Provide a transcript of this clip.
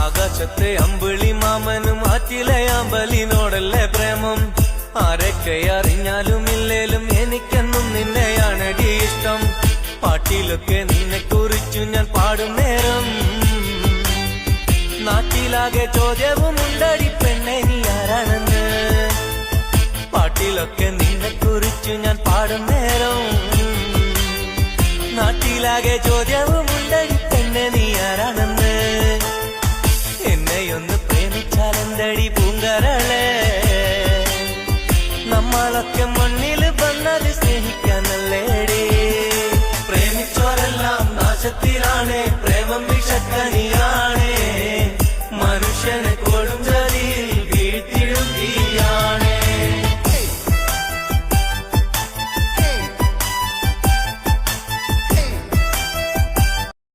ആകാശത്തെ അമ്പിളി മാമനും ആറ്റിലെ അമ്പലിനോടല്ലേ പ്രേമം. ആരൊക്കെ അറിഞ്ഞാലും ഇല്ലേലും എനിക്കെന്നും നിന്നെയാണടി ഇഷ്ടം. പാട്ടിലൊക്കെ നിന്നെ കുറിച്ചു ഞാൻ പാടും നേരം നാട്ടിലാകെ ചോദ്യവും ഉണ്ടടി പെണ്ണെ നീ ആരാണെന്ന്. പാട്ടിലൊക്കെ നിന്നെ കുറിച്ചു ഞാൻ പാടും നേരം നാട്ടിലാകെ ചോദ്യവും